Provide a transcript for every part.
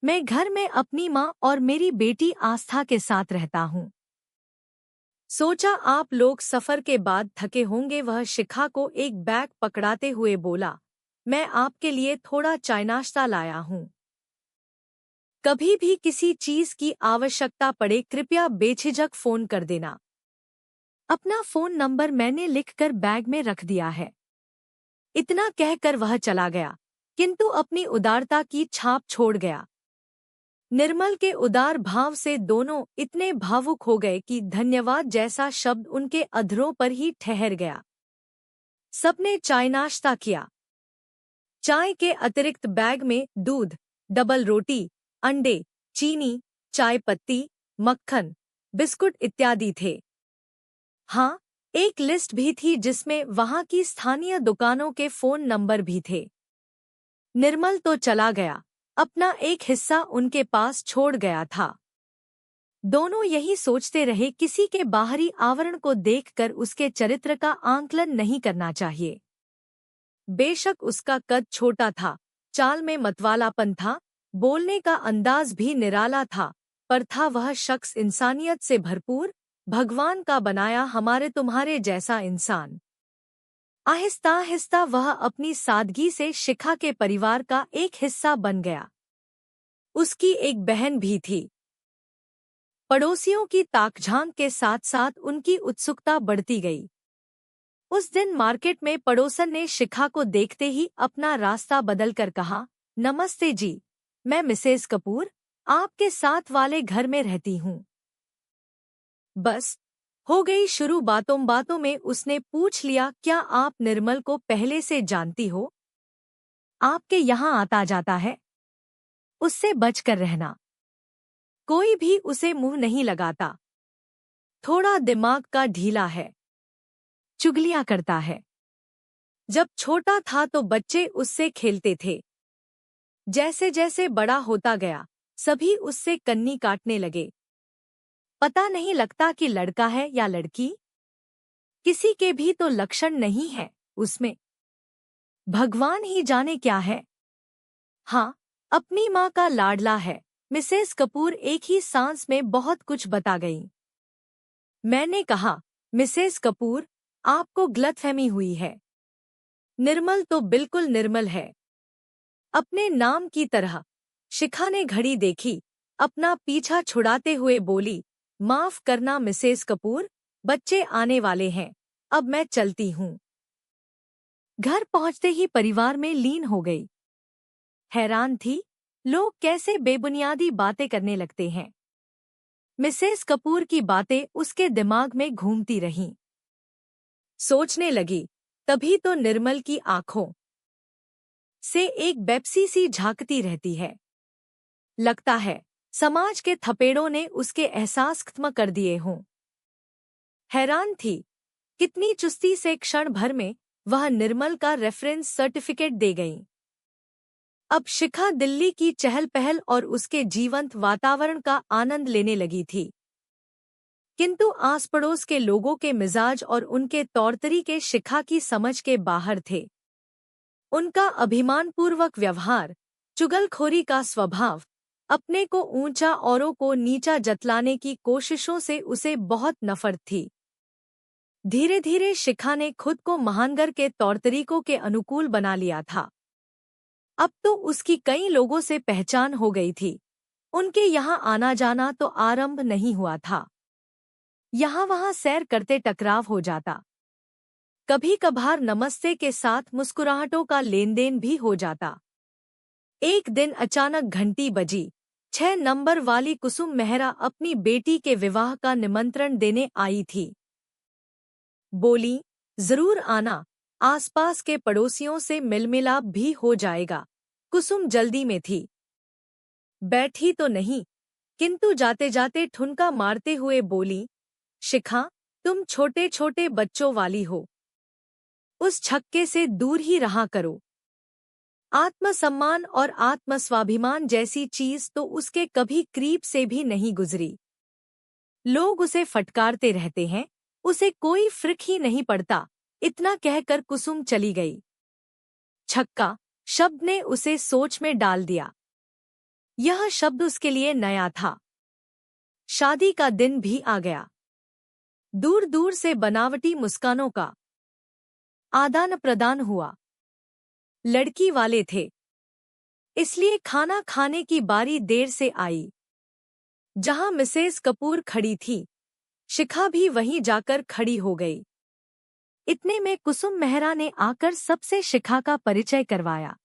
मैं घर में अपनी माँ और मेरी बेटी आस्था के साथ रहता हूँ। सोचा आप लोग सफर के बाद थके होंगे। वह शिखा को एक बैग पकड़ाते हुए बोला, मैं आपके लिए थोड़ा चाय नाश्ता लाया हूँ। कभी भी किसी चीज की आवश्यकता पड़े कृपया बेझिझक फोन कर देना। अपना फोन नंबर मैंने लिखकर बैग में रख दिया है। इतना कहकर वह चला गया, किंतु अपनी उदारता की छाप छोड़ गया। निर्मल के उदार भाव से दोनों इतने भावुक हो गए कि धन्यवाद जैसा शब्द उनके अधरों पर ही ठहर गया। सबने चाय नाश्ता किया। चाय के अतिरिक्त बैग में दूध, डबल रोटी, अंडे, चीनी, चाय पत्ती, मक्खन, बिस्कुट इत्यादि थे। हाँ, एक लिस्ट भी थी जिसमें वहां की स्थानीय दुकानों के फोन नंबर भी थे। निर्मल तो चला गया, अपना एक हिस्सा उनके पास छोड़ गया था। दोनों यही सोचते रहे, किसी के बाहरी आवरण को देखकर उसके चरित्र का आंकलन नहीं करना चाहिए। बेशक उसका कद छोटा था, चाल में मतवालापन था, बोलने का अंदाज भी निराला था, पर था वह शख्स इंसानियत से भरपूर, भगवान का बनाया हमारे तुम्हारे जैसा इंसान। आहिस्ता आहिस्ता वह अपनी सादगी से शिखा के परिवार का एक हिस्सा बन गया। उसकी एक बहन भी थी। पड़ोसियों की ताकझांक के साथ साथ उनकी उत्सुकता बढ़ती गई। उस दिन मार्केट में पड़ोसन ने शिखा को देखते ही अपना रास्ता बदलकर कहा, नमस्ते जी, मैं मिसेस कपूर, आपके साथ वाले घर में रहती हूँ। बस हो गई शुरू। बातों बातों में उसने पूछ लिया, क्या आप निर्मल को पहले से जानती हो? आपके यहाँ आता जाता है? उससे बचकर रहना। कोई भी उसे मुंह नहीं लगाता। थोड़ा दिमाग का ढीला है, चुगलियां करता है। जब छोटा था तो बच्चे उससे खेलते थे। जैसे जैसे बड़ा होता गया, सभी उससे कन्नी काटने लगे। पता नहीं लगता कि लड़का है या लड़की। किसी के भी तो लक्षण नहीं है उसमें। भगवान ही जाने क्या है। हाँ, अपनी माँ का लाडला है। मिसेस कपूर एक ही सांस में बहुत कुछ बता गईं। मैंने कहा, मिसेस कपूर, आपको गलतफहमी हुई है। निर्मल तो बिल्कुल निर्मल है, अपने नाम की तरह। शिखा ने घड़ी देखी, अपना पीछा छुड़ाते हुए बोली, माफ करना मिसेस कपूर, बच्चे आने वाले हैं, अब मैं चलती हूँ। घर पहुँचते ही परिवार में लीन हो गई। हैरान थी, लोग कैसे बेबुनियादी बातें करने लगते हैं। मिसेस कपूर की बातें उसके दिमाग में घूमती रहीं। सोचने लगी, तभी तो निर्मल की आंखों से एक बेपसी सी झांकती रहती है। लगता है समाज के थपेड़ों ने उसके एहसास खत्म कर दिए हों। हैरान थी, कितनी चुस्ती से क्षण भर में वह निर्मल का रेफरेंस सर्टिफिकेट दे गई। अब शिखा दिल्ली की चहल पहल और उसके जीवंत वातावरण का आनंद लेने लगी थी। किंतु आस पड़ोस के लोगों के मिजाज और उनके तौर तरीके शिखा की समझ के बाहर थे। उनका अभिमानपूर्वक व्यवहार, चुगलखोरी का स्वभाव, अपने को ऊंचा औरों को नीचा जतलाने की कोशिशों से उसे बहुत नफरत थी। धीरे धीरे शिखा ने खुद को महानगर के तौर तरीकों के अनुकूल बना लिया था। अब तो उसकी कई लोगों से पहचान हो गई थी। उनके यहाँ आना जाना तो आरंभ नहीं हुआ था। यहाँ वहाँ सैर करते टकराव हो जाता। कभी कभार नमस्ते के साथ मुस्कुराहटों का लेन देन भी हो जाता। एक दिन अचानक घंटी बजी। 6 नंबर वाली कुसुम मेहरा अपनी बेटी के विवाह का निमंत्रण देने आई थी। बोली, जरूर आना, आसपास के पड़ोसियों से मिलमिलाप भी हो जाएगा। कुसुम जल्दी में थी। बैठी तो नहीं, किंतु जाते जाते ठुनका मारते हुए बोली, शिखा, तुम छोटे छोटे बच्चों वाली हो, उस छक्के से दूर ही रहा करो। आत्मसम्मान और आत्मस्वाभिमान जैसी चीज तो उसके कभी करीब से भी नहीं गुजरी। लोग उसे फटकारते रहते हैं, उसे कोई फर्क ही नहीं पड़ता। इतना कहकर कुसुम चली गई। छक्का शब्द ने उसे सोच में डाल दिया। यह शब्द उसके लिए नया था। शादी का दिन भी आ गया। दूर दूर से बनावटी मुस्कानों का आदान प्रदान हुआ। लड़की वाले थे, इसलिए खाना खाने की बारी देर से आई। जहां मिसेस कपूर खड़ी थी, शिखा भी वहीं जाकर खड़ी हो गई। इतने में कुसुम मेहरा ने आकर सबसे शिखा का परिचय करवाया।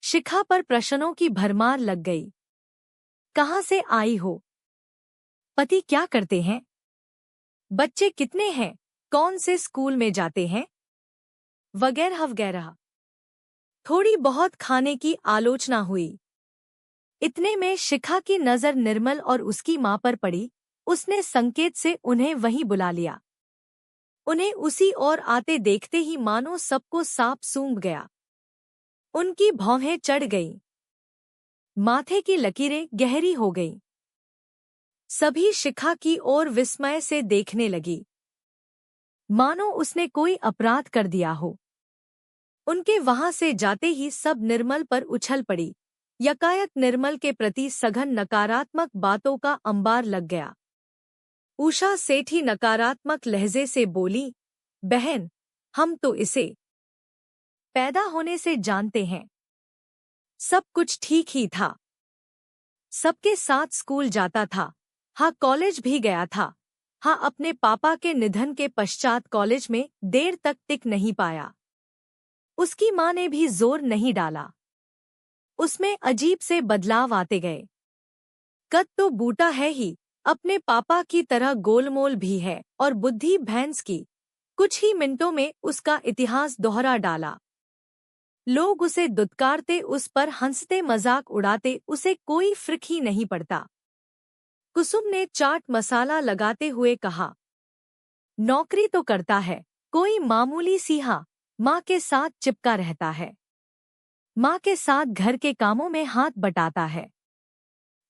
शिखा पर प्रश्नों की भरमार लग गई। कहाँ से आई हो? पति क्या करते हैं? बच्चे कितने हैं? कौन से स्कूल में जाते हैं? वगैरह वगैरह। थोड़ी बहुत खाने की आलोचना हुई। इतने में शिखा की नजर निर्मल और उसकी मां पर पड़ी। उसने संकेत से उन्हें वहीं बुला लिया। उन्हें उसी ओर आते देखते ही मानो सबको सांप सूंघ गया। उनकी भौहें चढ़ गईं। माथे की लकीरें गहरी हो गईं। सभी शिखा की ओर विस्मय से देखने लगी, मानो उसने कोई अपराध कर दिया हो। उनके वहां से जाते ही सब निर्मल पर उछल पड़ी। यकायक निर्मल के प्रति सघन नकारात्मक बातों का अंबार लग गया। उषा सेठी नकारात्मक लहजे से बोली, बहन, हम तो इसे पैदा होने से जानते हैं। सब कुछ ठीक ही था। सबके साथ स्कूल जाता था। हाँ, कॉलेज भी गया था। हाँ, अपने पापा के निधन के पश्चात कॉलेज में देर तक टिक नहीं पाया। उसकी माँ ने भी जोर नहीं डाला। उसमें अजीब से बदलाव आते गए। कद तो बूटा है ही, अपने पापा की तरह गोलमोल भी है और बुद्धि भैंस की। कुछ ही मिनटों में उसका इतिहास दोहरा डाला। लोग उसे दुत्कारते, उस पर हंसते, मजाक उड़ाते, उसे कोई फर्क ही नहीं पड़ता। कुसुम ने चाट मसाला लगाते हुए कहा, नौकरी तो करता है, कोई मामूली सी, हाँ, माँ के साथ चिपका रहता है। माँ के साथ घर के कामों में हाथ बटाता है।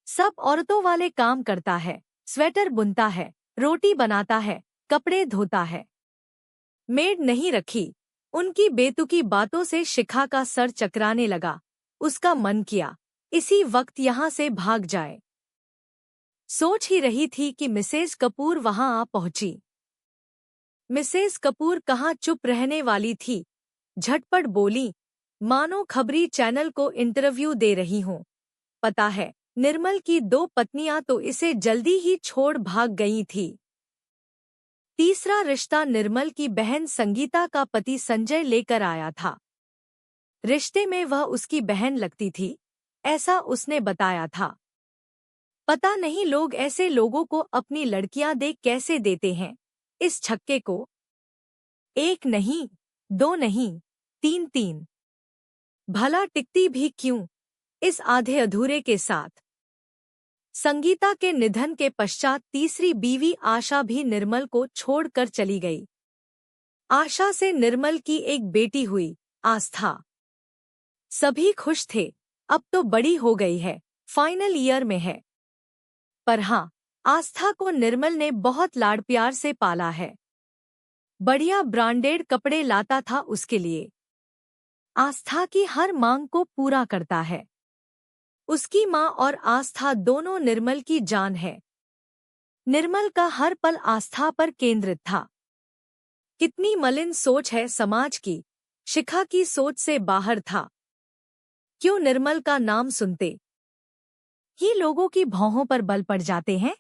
सब औरतों वाले काम करता है। स्वेटर बुनता है, रोटी बनाता है, कपड़े धोता है। मेड नहीं रखी। उनकी बेतुकी बातों से शिखा का सर चकराने लगा। उसका मन किया इसी वक्त यहाँ से भाग जाए। सोच ही रही थी कि मिसेस कपूर वहां आ पहुंची। मिसेस कपूर कहाँ चुप रहने वाली थी, झटपट बोली, मानो खबरी चैनल को इंटरव्यू दे रही हूं। पता है, निर्मल की 2 पत्नियां तो इसे जल्दी ही छोड़ भाग गई थी। तीसरा रिश्ता निर्मल की बहन संगीता का पति संजय लेकर आया था। रिश्ते में वह उसकी बहन लगती थी, ऐसा उसने बताया था। पता नहीं लोग ऐसे लोगों को अपनी लड़कियां दे कैसे देते हैं। इस छक्के को 1 नहीं, 2 नहीं, 3 भला टिकती भी क्यों इस आधे अधूरे के साथ। संगीता के निधन के पश्चात तीसरी बीवी आशा भी निर्मल को छोड़कर चली गई। आशा से निर्मल की एक बेटी हुई, आस्था। सभी खुश थे। अब तो बड़ी हो गई है, फाइनल ईयर में है। पर हाँ, आस्था को निर्मल ने बहुत लाड़ प्यार से पाला है। बढ़िया ब्रांडेड कपड़े लाता था उसके लिए। आस्था की हर मांग को पूरा करता है। उसकी माँ और आस्था दोनों निर्मल की जान है। निर्मल का हर पल आस्था पर केंद्रित था। कितनी मलिन सोच है समाज की, शिखा की सोच से बाहर था। क्यों निर्मल का नाम सुनते ही लोगों की भौहों पर बल पड़ जाते हैं,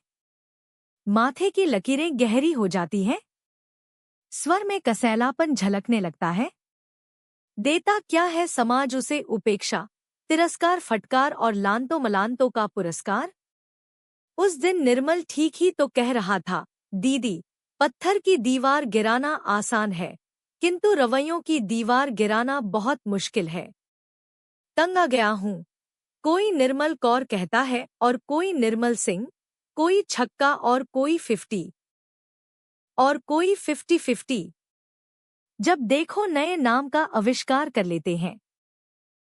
माथे की लकीरें गहरी हो जाती हैं, स्वर में कसैलापन झलकने लगता है। देता क्या है समाज उसे? उपेक्षा, तिरस्कार, फटकार और लांतों मलांतों का पुरस्कार। उस दिन निर्मल ठीक ही तो कह रहा था, दीदी, पत्थर की दीवार गिराना आसान है, किंतु रवैयों की दीवार गिराना बहुत मुश्किल है। तंग आ गया हूँ। कोई निर्मल कौर कहता है और कोई निर्मल सिंह, कोई छक्का और कोई 50 और कोई 50-50। जब देखो नए नाम का आविष्कार कर लेते हैं।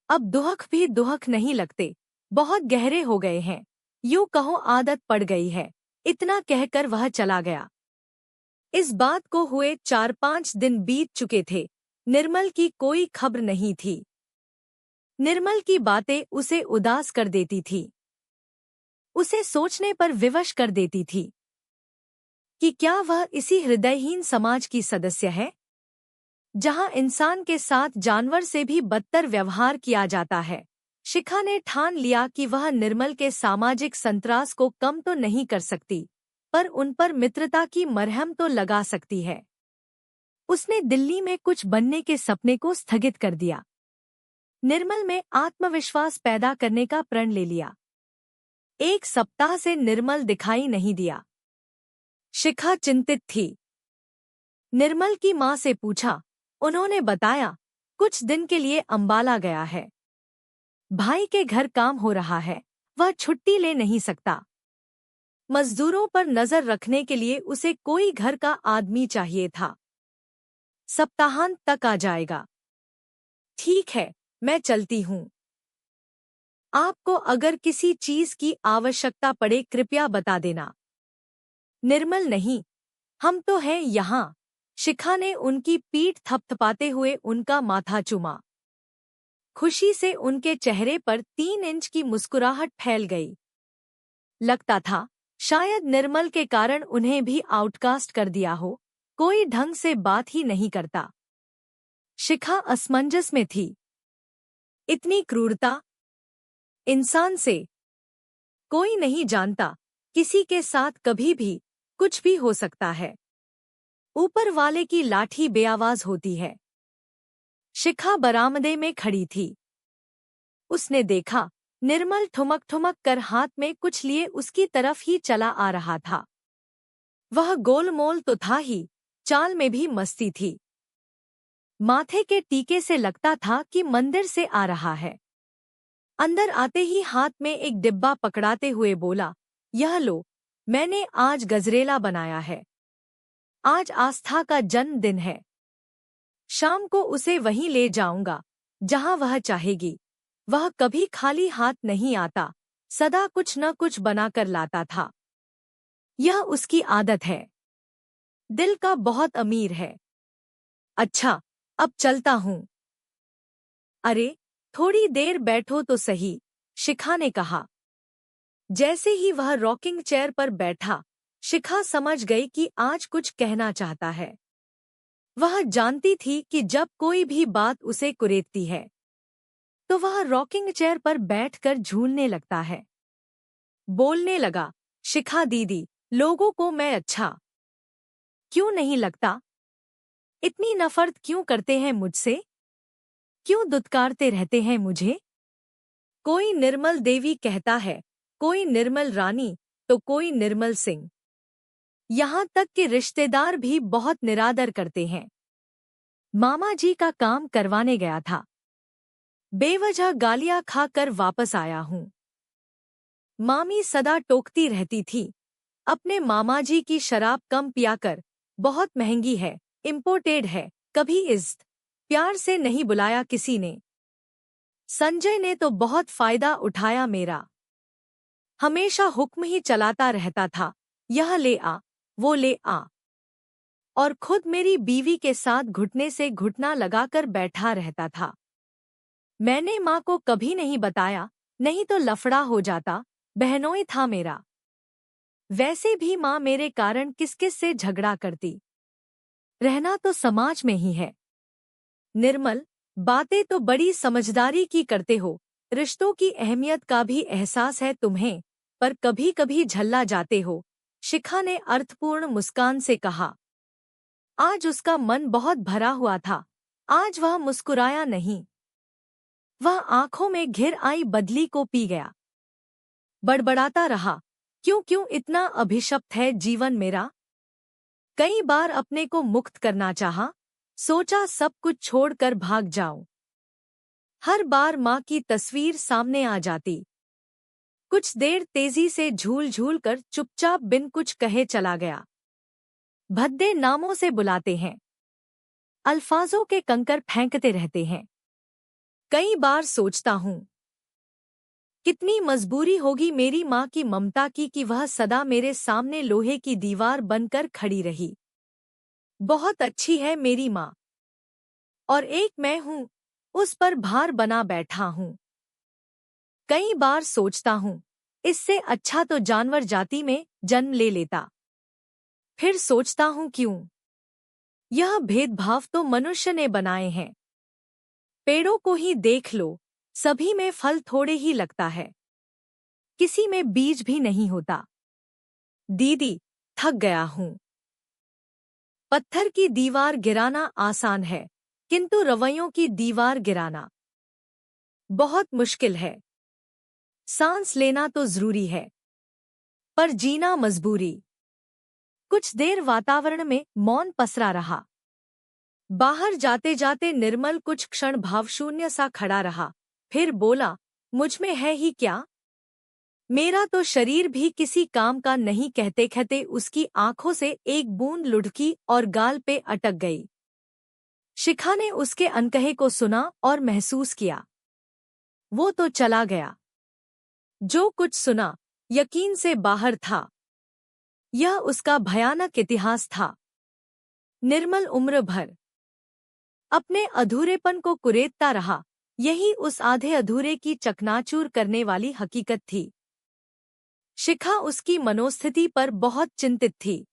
अब दुहक भी दुहक नहीं लगते, बहुत गहरे हो गए हैं। यूं कहो आदत पड़ गई है। इतना कहकर वह चला गया। इस बात को हुए 4-5 दिन बीत चुके थे। निर्मल की कोई खबर नहीं थी। निर्मल की बातें उसे उदास कर देती थी, उसे सोचने पर विवश कर देती थी कि क्या वह इसी हृदयहीन समाज की सदस्य है, जहां इंसान के साथ जानवर से भी बदतर व्यवहार किया जाता है। शिखा ने ठान लिया कि वह निर्मल के सामाजिक संतरास को कम तो नहीं कर सकती, पर उन पर मित्रता की मरहम तो लगा सकती है। उसने दिल्ली में कुछ बनने के सपने को स्थगित कर दिया, निर्मल में आत्मविश्वास पैदा करने का प्रण ले लिया। 1 सप्ताह से निर्मल दिखाई नहीं दिया। शिखा चिंतित थी। निर्मल की मां से पूछा, उन्होंने बताया कुछ दिन के लिए अंबाला गया है। भाई के घर काम हो रहा है, वह छुट्टी ले नहीं सकता। मजदूरों पर नजर रखने के लिए उसे कोई घर का आदमी चाहिए था। सप्ताहांत तक आ जाएगा। ठीक है, मैं चलती हूँ। आपको अगर किसी चीज की आवश्यकता पड़े कृपया बता देना। निर्मल, नहीं, हम तो हैं यहाँ। शिखा ने उनकी पीठ थपथपाते हुए उनका माथा चूमा। खुशी से उनके चेहरे पर 3 इंच की मुस्कुराहट फैल गई। लगता था शायद निर्मल के कारण उन्हें भी आउटकास्ट कर दिया हो, कोई ढंग से बात ही नहीं करता। शिखा असमंजस में थी। इतनी क्रूरता इंसान से कोई नहीं जानता, किसी के साथ कभी भी कुछ भी हो सकता है। ऊपर वाले की लाठी बेआवाज होती है। शिखा बरामदे में खड़ी थी। उसने देखा निर्मल ठुमक ठुमक कर हाथ में कुछ लिए उसकी तरफ ही चला आ रहा था। वह गोलमोल तो था ही, चाल में भी मस्ती थी। माथे के टीके से लगता था कि मंदिर से आ रहा है। अंदर आते ही हाथ में एक डिब्बा पकड़ाते हुए बोला, यह लो, मैंने आज गजरेला बनाया है। आज आस्था का जन्मदिन है। शाम को उसे वहीं ले जाऊंगा जहां वह चाहेगी। वह कभी खाली हाथ नहीं आता, सदा कुछ न कुछ बनाकर लाता था। यह उसकी आदत है। दिल का बहुत अमीर है। अच्छा, अब चलता हूँ। अरे, थोड़ी देर बैठो तो सही, शिखा ने कहा। जैसे ही वह रॉकिंग चेयर पर बैठा, शिखा समझ गई कि आज कुछ कहना चाहता है। वह जानती थी कि जब कोई भी बात उसे कुरेदती है, तो वह रॉकिंग चेयर पर बैठकर झूलने लगता है। बोलने लगा, शिखा दीदी, लोगों को मैं अच्छा क्यों नहीं लगता? इतनी नफरत क्यों करते हैं मुझसे? क्यों दुत्कारते रहते हैं मुझे? कोई निर्मल देवी कहता है, कोई निर्मल रानी, तो कोई निर्मल सिंह। यहाँ तक कि रिश्तेदार भी बहुत निरादर करते हैं। मामा जी का काम करवाने गया था। बेवजह गालियां खाकर वापस आया हूँ। मामी सदा टोकती रहती थी, अपने मामा जी की शराब कम पिया कर, बहुत महंगी है, इम्पोर्टेड है। कभी इज्जत प्यार से नहीं बुलाया किसी ने। संजय ने तो बहुत फायदा उठाया मेरा। हमेशा हुक्म ही चलाता रहता था, यह ले आ, वो ले आ। और खुद मेरी बीवी के साथ घुटने से घुटना लगाकर बैठा रहता था। मैंने माँ को कभी नहीं बताया, नहीं तो लफड़ा हो जाता। बहनोई था मेरा। वैसे भी माँ मेरे कारण किस किस से झगड़ा करती। रहना तो समाज में ही है। निर्मल, बातें तो बड़ी समझदारी की करते हो, रिश्तों की अहमियत का भी एहसास है तुम्हें, पर कभी कभी झल्ला जाते हो, शिखा ने अर्थपूर्ण मुस्कान से कहा। आज उसका मन बहुत भरा हुआ था, आज वह मुस्कुराया नहीं। वह आंखों में घिर आई बदली को पी गया। बड़बड़ाता रहा, क्यों क्यों इतना अभिशप्त है जीवन मेरा? कई बार अपने को मुक्त करना चाहा, सोचा सब कुछ छोड़कर भाग जाऊं। हर बार माँ की तस्वीर सामने आ जाती। कुछ देर तेजी से झूल झूल कर चुपचाप बिन कुछ कहे चला गया। भद्दे नामों से बुलाते हैं, अल्फाजों के कंकर फेंकते रहते हैं। कई बार सोचता हूँ, कितनी मजबूरी होगी मेरी माँ की ममता की कि वह सदा मेरे सामने लोहे की दीवार बनकर खड़ी रही। बहुत अच्छी है मेरी माँ, और एक मैं हूँ उस पर भार बना बैठा हूँ। कई बार सोचता हूँ, इससे अच्छा तो जानवर जाति में जन्म ले लेता। फिर सोचता हूँ क्यों? यह भेदभाव तो मनुष्य ने बनाए हैं। पेड़ों को ही देख लो, सभी में फल थोड़े ही लगता है, किसी में बीज भी नहीं होता। दीदी, थक गया हूँ। पत्थर की दीवार गिराना आसान है, किंतु रवैयों की दीवार गिराना बहुत मुश्किल है। सांस लेना तो जरूरी है, पर जीना मजबूरी। कुछ देर वातावरण में मौन पसरा रहा। बाहर जाते जाते निर्मल कुछ क्षण भावशून्य सा खड़ा रहा, फिर बोला, मुझ में है ही क्या? मेरा तो शरीर भी किसी काम का नहीं। कहते कहते उसकी आंखों से एक बूंद लुढ़की और गाल पे अटक गई। शिखा ने उसके अनकहे को सुना और महसूस किया। वो तो चला गया। जो कुछ सुना यकीन से बाहर था। यह उसका भयानक इतिहास था। निर्मल उम्र भर अपने अधूरेपन को कुरेदता रहा। यही उस आधे अधूरे की चकनाचूर करने वाली हकीकत थी। शिखा उसकी मनोस्थिति पर बहुत चिंतित थी।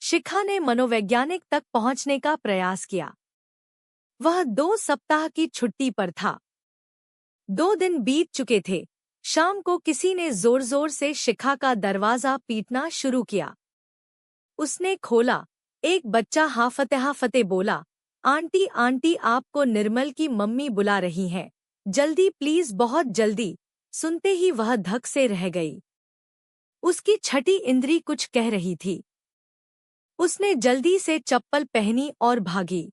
शिखा ने मनोवैज्ञानिक तक पहुंचने का प्रयास किया। वह 2 सप्ताह की छुट्टी पर था। 2 दिन बीत चुके थे। शाम को किसी ने जोर जोर से शिखा का दरवाजा पीटना शुरू किया। उसने खोला। एक बच्चा हाफते बोला, आंटी आंटी, आपको निर्मल की मम्मी बुला रही हैं। जल्दी प्लीज, बहुत जल्दी। सुनते ही वह धक से रह गई। उसकी छठी इंद्री कुछ कह रही थी। उसने जल्दी से चप्पल पहनी और भागी।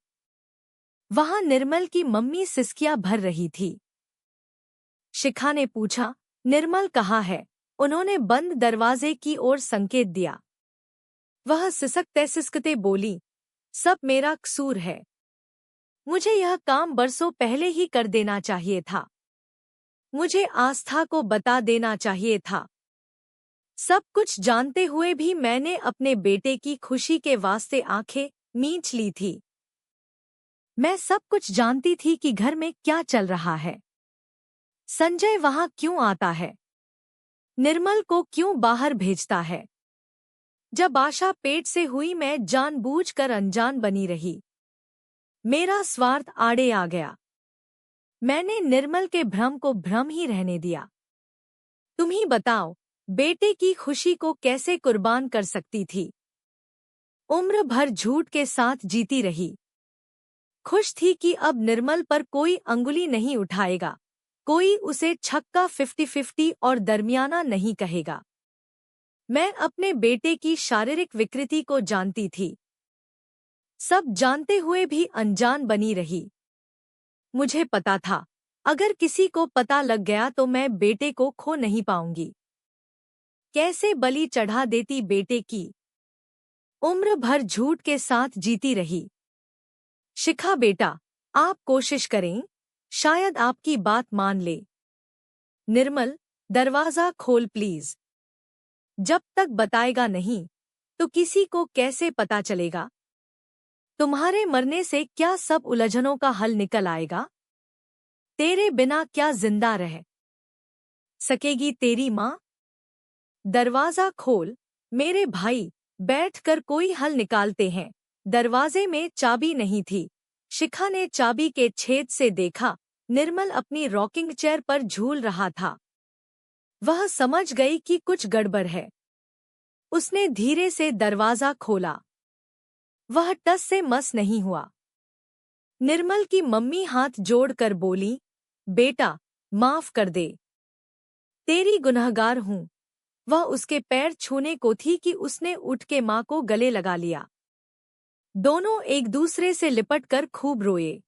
वहां निर्मल की मम्मी सिसकियां भर रही थी। शिखा ने पूछा, निर्मल कहाँ है? उन्होंने बंद दरवाजे की ओर संकेत दिया। वह सिसकते बोली, सब मेरा कसूर है। मुझे यह काम बरसों पहले ही कर देना चाहिए था। मुझे आस्था को बता देना चाहिए था। सब कुछ जानते हुए भी मैंने अपने बेटे की खुशी के वास्ते आंखें मींच ली थी। मैं सब कुछ जानती थी कि घर में क्या चल रहा है। संजय वहां क्यों आता है? निर्मल को क्यों बाहर भेजता है? जब आशा पेट से हुई, मैं जानबूझकर अनजान बनी रही। मेरा स्वार्थ आड़े आ गया। मैंने निर्मल के भ्रम को भ्रम ही रहने दिया। तुम ही बताओ, बेटे की खुशी को कैसे कुर्बान कर सकती थी? उम्र भर झूठ के साथ जीती रही। खुश थी कि अब निर्मल पर कोई अंगुली नहीं उठाएगा, कोई उसे छक्का 50-50 और दरमियाना नहीं कहेगा। मैं अपने बेटे की शारीरिक विकृति को जानती थी। सब जानते हुए भी अनजान बनी रही। मुझे पता था, अगर किसी को पता लग गया तो मैं बेटे को खो नहीं पाऊंगी। कैसे बलि चढ़ा देती बेटे की। उम्र भर झूठ के साथ जीती रही। शिखा बेटा, आप कोशिश करें, शायद आपकी बात मान ले। निर्मल, दरवाजा खोल प्लीज। जब तक बताएगा नहीं तो किसी को कैसे पता चलेगा? तुम्हारे मरने से क्या सब उलझनों का हल निकल आएगा? तेरे बिना क्या जिंदा रह सकेगी तेरी माँ? दरवाजा खोल मेरे भाई, बैठकर कोई हल निकालते हैं। दरवाजे में चाबी नहीं थी। शिखा ने चाबी के छेद से देखा। निर्मल अपनी रॉकिंग चेयर पर झूल रहा था। वह समझ गई कि कुछ गड़बड़ है। उसने धीरे से दरवाजा खोला। वह टस से मस नहीं हुआ। निर्मल की मम्मी हाथ जोड़कर बोली, बेटा, माफ कर दे, तेरी गुनहगार हूँ। वह उसके पैर छूने को थी कि उसने उठ के माँ को गले लगा लिया। दोनों एक दूसरे से लिपटकर खूब रोए।